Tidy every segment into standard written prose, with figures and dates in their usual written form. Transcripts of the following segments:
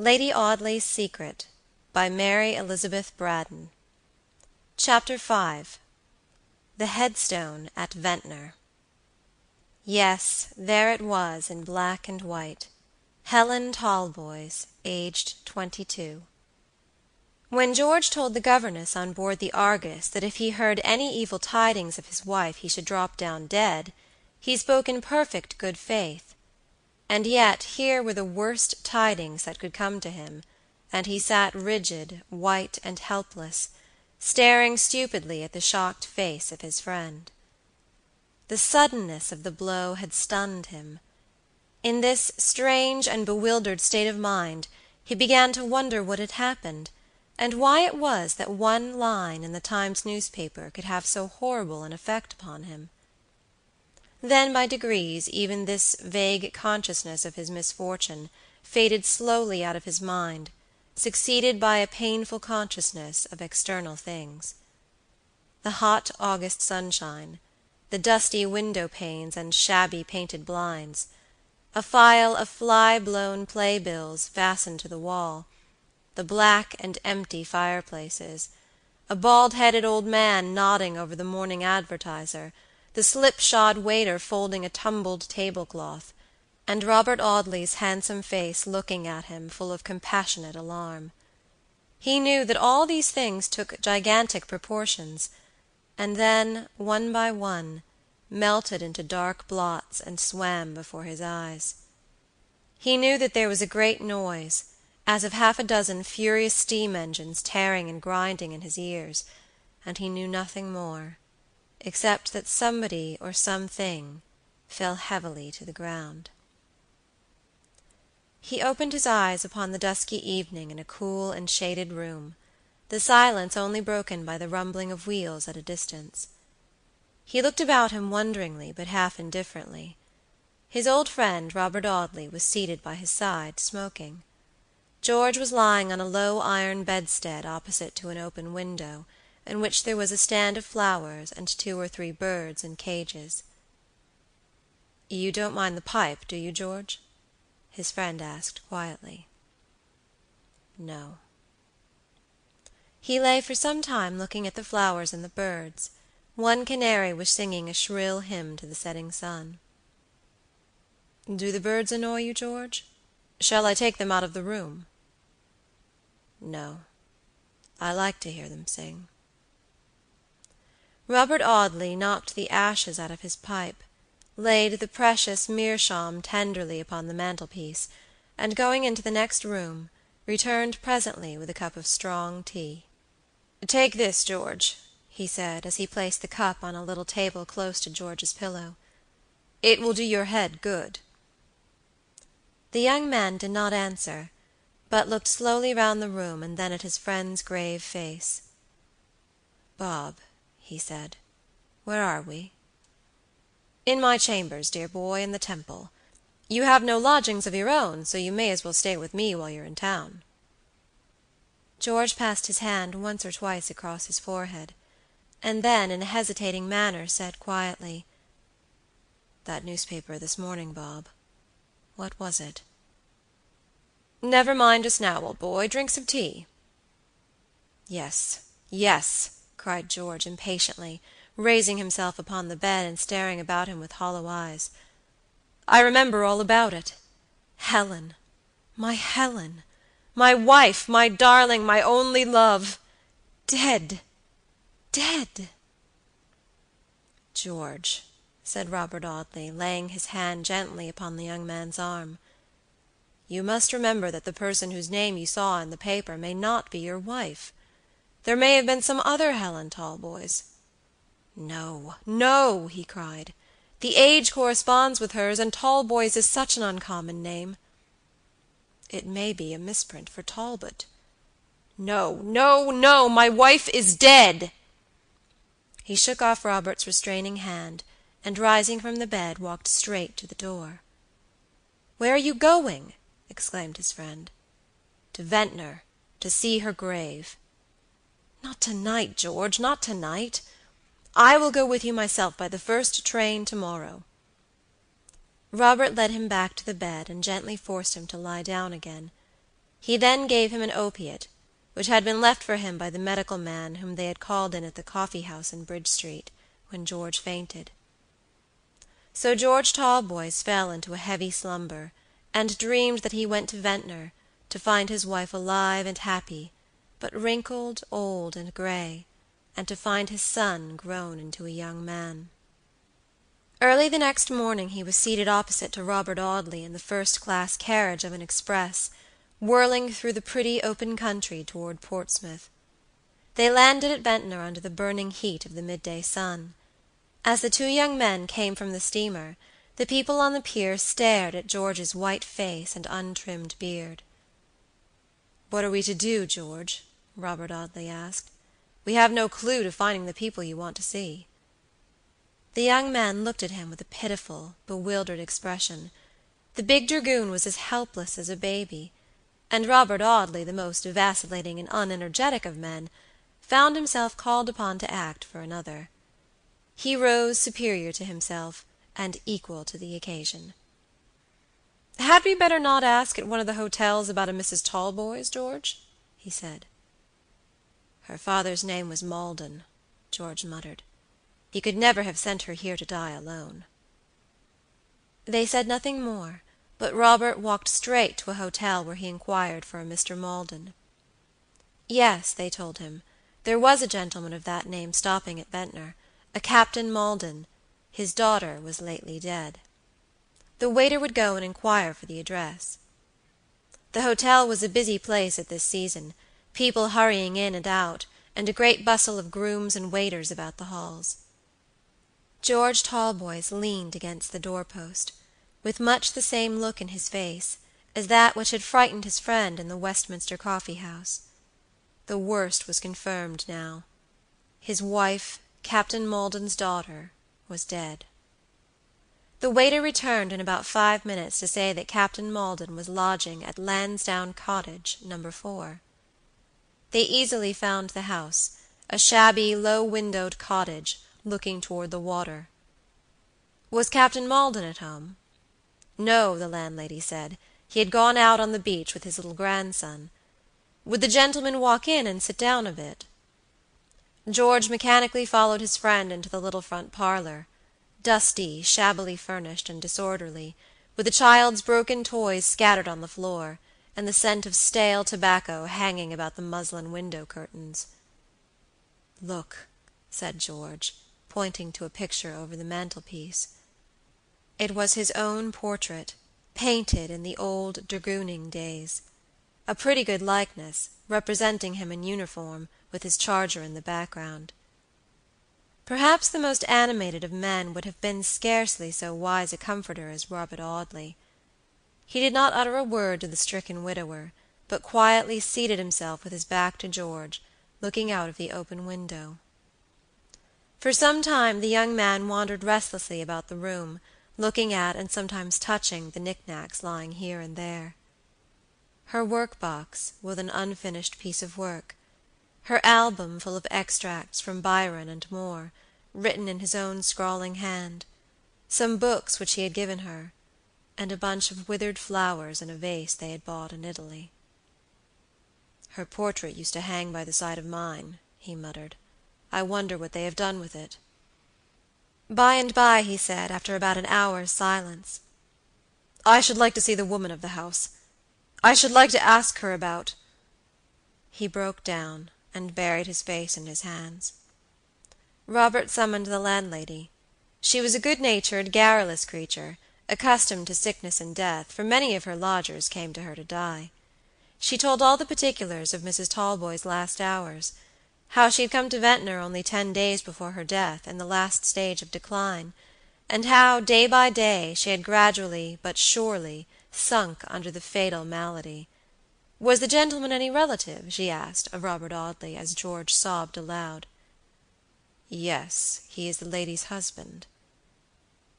Lady Audley's Secret by Mary Elizabeth Braddon. Chapter 5. The Headstone at Ventnor. Yes, there it was in black and white. Helen Talboys, aged 22. When George told the governess on board the Argus that if he heard any evil tidings of his wife he should drop down dead, he spoke in perfect good faith. And yet here were the worst tidings that could come to him, and he sat rigid, white, and helpless, staring stupidly at the shocked face of his friend. The suddenness of the blow had stunned him. In this strange and bewildered state of mind he began to wonder what had happened, and why it was that one line in the Times newspaper could have so horrible an effect upon him. Then by degrees even this vague consciousness of his misfortune faded slowly out of his mind, succeeded by a painful consciousness of external things. The hot August sunshine, the dusty window-panes and shabby painted blinds, a file of fly-blown playbills fastened to the wall, the black and empty fireplaces, a bald-headed old man nodding over the Morning Advertiser, the slipshod waiter folding a tumbled tablecloth, and Robert Audley's handsome face looking at him full of compassionate alarm. He knew that all these things took gigantic proportions, and then, one by one, melted into dark blots and swam before his eyes. He knew that there was a great noise, as of half a dozen furious steam engines tearing and grinding in his ears, and he knew nothing more, except that somebody or something fell heavily to the ground. He opened his eyes upon the dusky evening in a cool and shaded room, the silence only broken by the rumbling of wheels at a distance. He looked about him wonderingly but half indifferently. His old friend Robert Audley was seated by his side, smoking. George was lying on a low iron bedstead opposite to an open window, in which there was a stand of flowers and 2 or 3 birds in cages. "You don't mind the pipe, do you, George?" his friend asked quietly. "No." He lay for some time looking at the flowers and the birds. One canary was singing a shrill hymn to the setting sun. "Do the birds annoy you, George? Shall I take them out of the room?" "No. I like to hear them sing." Robert Audley knocked the ashes out of his pipe, laid the precious meerschaum tenderly upon the mantelpiece, and going into the next room, returned presently with a cup of strong tea. "Take this, George," he said, as he placed the cup on a little table close to George's pillow. "It will do your head good." The young man did not answer, but looked slowly round the room and then at his friend's grave face. "Bob," he said, "where are we?" "In my chambers, dear boy, in the Temple. You have no lodgings of your own, so you may as well stay with me while you're in town." George passed his hand once or twice across his forehead, and then in a hesitating manner said quietly, "That newspaper this morning, Bob. What was it?" "Never mind just now, old boy. Drink some tea." "Yes, yes," cried George impatiently, raising himself upon the bed and staring about him with hollow eyes. "I remember all about it. Helen, my Helen, my wife, my darling, my only love, dead, dead." "George," said Robert Audley, laying his hand gently upon the young man's arm, "you must remember that the person whose name you saw in the paper may not be your wife. There may have been some other Helen Talboys." "No, no," he cried. "The age corresponds with hers, and Talboys is such an uncommon name." "It may be a misprint for Talbot." "No, no, no! My wife is dead!" He shook off Robert's restraining hand, and rising from the bed walked straight to the door. "Where are you going?" exclaimed his friend. "To Ventnor, to see her grave." "Not tonight, George, not tonight. I will go with you myself by the first train tomorrow." Robert led him back to the bed and gently forced him to lie down again. He then gave him an opiate, which had been left for him by the medical man whom they had called in at the coffee-house in Bridge Street, when George fainted. So George Talboys fell into a heavy slumber, and dreamed that he went to Ventnor, to find his wife alive and happy, but wrinkled, old, and gray, and to find his son grown into a young man. Early the next morning he was seated opposite to Robert Audley in the first-class carriage of an express, whirling through the pretty open country toward Portsmouth. They landed at Ventnor under the burning heat of the midday sun. As the two young men came from the steamer, the people on the pier stared at George's white face and untrimmed beard. "What are we to do, George?" Robert Audley asked. "We have no clue to finding the people you want to see." The young men looked at him with a pitiful, bewildered expression. The big dragoon was as helpless as a baby, and Robert Audley, the most vacillating and unenergetic of men, found himself called upon to act for another. He rose superior to himself, and equal to the occasion. "Had we better not ask at one of the hotels about a Mrs. Talboys, George?" he said. "Her father's name was Maldon," George muttered. "He could never have sent her here to die alone." They said nothing more, but Robert walked straight to a hotel where he inquired for a Mr. Maldon. Yes, they told him, there was a gentleman of that name stopping at Ventnor, a Captain Maldon. His daughter was lately dead. The waiter would go and inquire for the address. The hotel was a busy place at this season, people hurrying in and out, and a great bustle of grooms and waiters about the halls. George Talboys leaned against the door-post, with much the same look in his face as that which had frightened his friend in the Westminster coffee-house. The worst was confirmed now. His wife, Captain Maldon's daughter, was dead. The waiter returned in about 5 minutes to say that Captain Maldon was lodging at Lansdowne Cottage, No. 4. They easily found the house, a shabby, low-windowed cottage, looking toward the water. Was Captain Maldon at home? No, the landlady said. He had gone out on the beach with his little grandson. Would the gentleman walk in and sit down a bit? George mechanically followed his friend into the little front parlor, dusty, shabbily furnished, and disorderly, with a child's broken toys scattered on the floor, and the scent of stale tobacco hanging about the muslin window curtains. "Look," said George, pointing to a picture over the mantelpiece. It was his own portrait, painted in the old dragooning days. A pretty good likeness, representing him in uniform, with his charger in the background. Perhaps the most animated of men would have been scarcely so wise a comforter as Robert Audley. He did not utter a word to the stricken widower, but quietly seated himself with his back to George, looking out of the open window. For some time the young man wandered restlessly about the room, looking at and sometimes touching the knick-knacks lying here and there. Her work-box, with an unfinished piece of work, her album full of extracts from Byron and Moore, written in his own scrawling hand, some books which he had given her, and a bunch of withered flowers in a vase they had bought in Italy. "Her portrait used to hang by the side of mine," he muttered. "I wonder what they have done with it." By and by he said, after about an hour's silence, "I should like to see the woman of the house. I should like to ask her about—" He broke down, and buried his face in his hands. Robert summoned the landlady. She was a good-natured, garrulous creature, accustomed to sickness and death, for many of her lodgers came to her to die. She told all the particulars of Mrs. Talboys' last hours, how she had come to Ventnor only 10 days before her death, in the last stage of decline, and how, day by day, she had gradually but surely sunk under the fatal malady. Was the gentleman any relative, she asked of Robert Audley, as George sobbed aloud. "Yes, he is the lady's husband."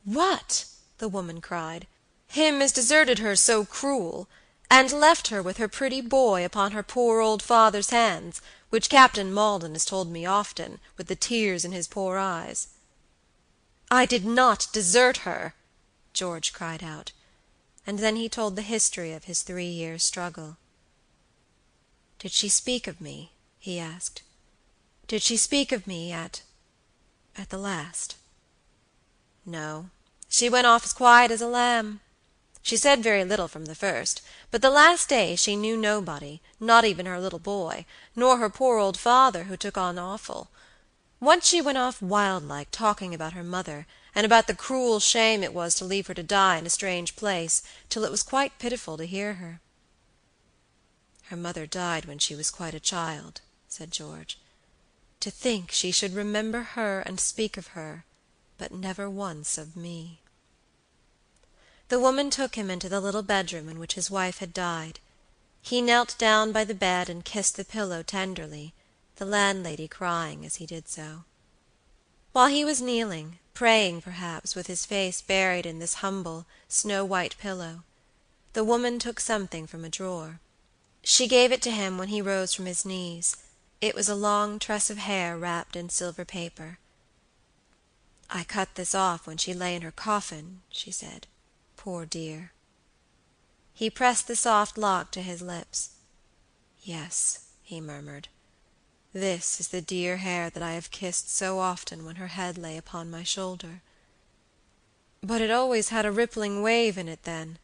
"What!" the woman cried. "Him as deserted her so cruel, and left her with her pretty boy upon her poor old father's hands, which Captain Maldon has told me often, with the tears in his poor eyes." "I did not desert her," George cried out, and then he told the history of his 3 years' struggle. "Did she speak of me?" he asked. "Did she speak of me at the last?" "No. She went off as quiet as a lamb. She said very little from the first, but the last day she knew nobody, not even her little boy, nor her poor old father, who took on awful. Once she went off wild-like, talking about her mother, and about the cruel shame it was to leave her to die in a strange place, till it was quite pitiful to hear her." "Her mother died when she was quite a child," said George. "To think she should remember her and speak of her, but never once of me." The woman took him into the little bedroom in which his wife had died. He knelt down by the bed and kissed the pillow tenderly, the landlady crying as he did so. While he was kneeling, praying perhaps, with his face buried in this humble, snow-white pillow, the woman took something from a drawer. She gave it to him when he rose from his knees. It was a long tress of hair wrapped in silver paper. "I cut this off when she lay in her coffin," she said. "Poor dear." He pressed the soft lock to his lips. "Yes," he murmured, "this is the dear hair that I have kissed so often when her head lay upon my shoulder. But it always had a rippling wave in it then,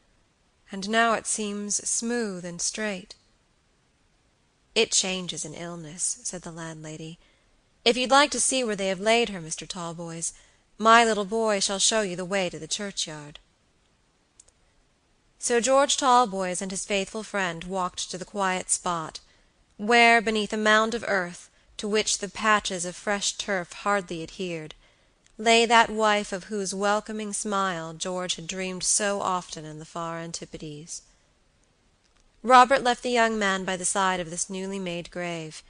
and now it seems smooth and straight." "It changes in illness," said the landlady. "If you'd like to see where they have laid her, Mr. Talboys, my little boy shall show you the way to the churchyard." So George Talboys and his faithful friend walked to the quiet spot, where, beneath a mound of earth, to which the patches of fresh turf hardly adhered, lay that wife of whose welcoming smile George had dreamed so often in the far antipodes. Robert left the young man by the side of this newly made grave,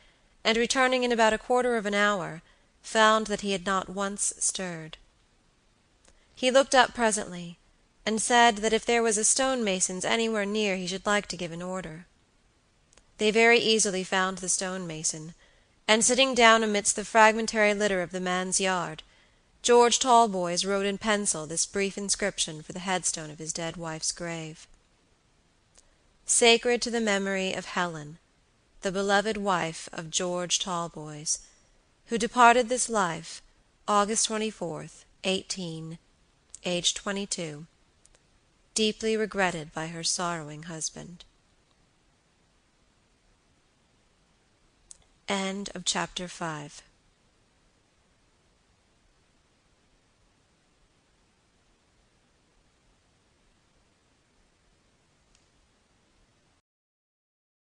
and returning in about a quarter of an hour, found that he had not once stirred. He looked up presently, and said that if there was a stonemason's anywhere near he should like to give an order. They very easily found the stonemason, and sitting down amidst the fragmentary litter of the man's yard, George Talboys wrote in pencil this brief inscription for the headstone of his dead wife's grave: "Sacred to the memory of Helen, the beloved wife of George Talboys, who departed this life August 24th, 18, aged 22, deeply regretted by her sorrowing husband." End of chapter 5.